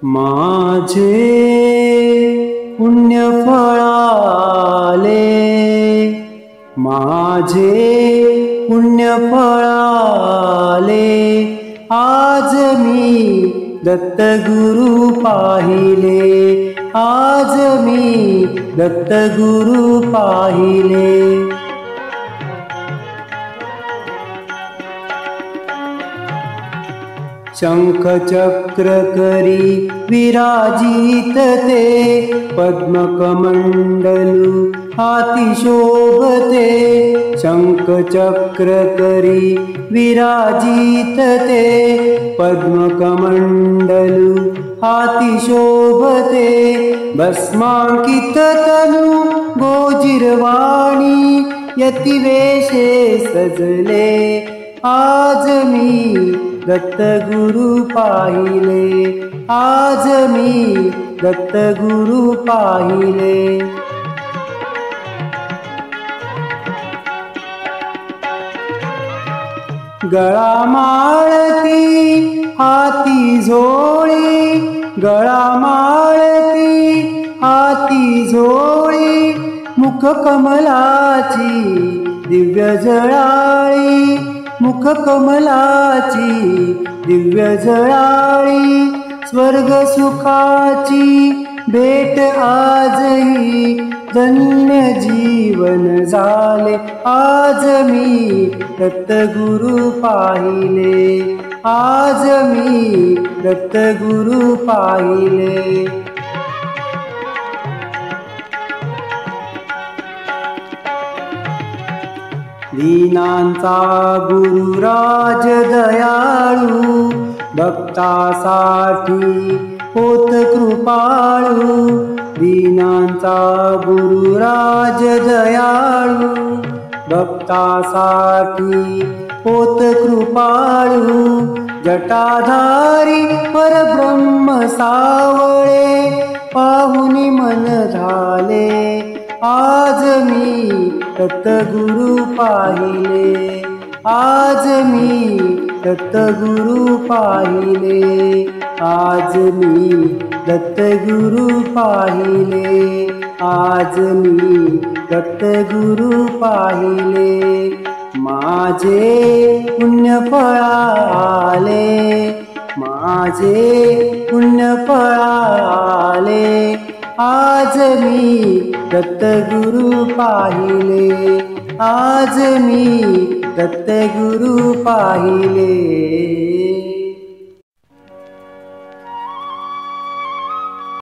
माझे पुण्य फळाले, माझे पुण्य फळाले। आज मी दत्तगुरु पाहिले, आज मी दत्तगुरु पाहिले। शंख चक्र करी विराजित ते, पद्म कमंडलु हाती शोभते। शंख चक्र करी विराजित ते, पद्म कमंडलु हाती शोभते। भस्मांकित तनु गोजिरवाणी, यतिवेशे सजले। आज मी दत्तगुरु पाहिले, आज मी दत्तगुरु पाहिले। गळा माळती हाती झोळी, गळा माळती हाती झोळी। मुख कमलाची दिव्य जळाळी, मुख कमलाची दिव्य जळाळी। स्वर्ग सुखाची भेट आजही, धन्य जीवन झाले। आज मी दत्तगुरु पाहिले, आज मी दत्तगुरु पाहिले। दीनांचा गुरुराज दयाळू, भक्तासाठी होत कृपाळू। दीनांचा गुरुराज दयाळू, भक्तासाठी होत कृपाळू। जटाधारी परब्रह्म सावळे, पाहुनी मन झाले। आज मी दत्तगुरु पाहिले, आज मी दत्तगुरु पाहिले। आज मी दत्तगुरु पाहिले, आज मी दत्तगुरु पाहिले। माझे पुण्य फळाले, माझे पुण्य फळाले। आज मी दत्तगुरु पाहिले, आज मी दत्तगुरु पाहिले।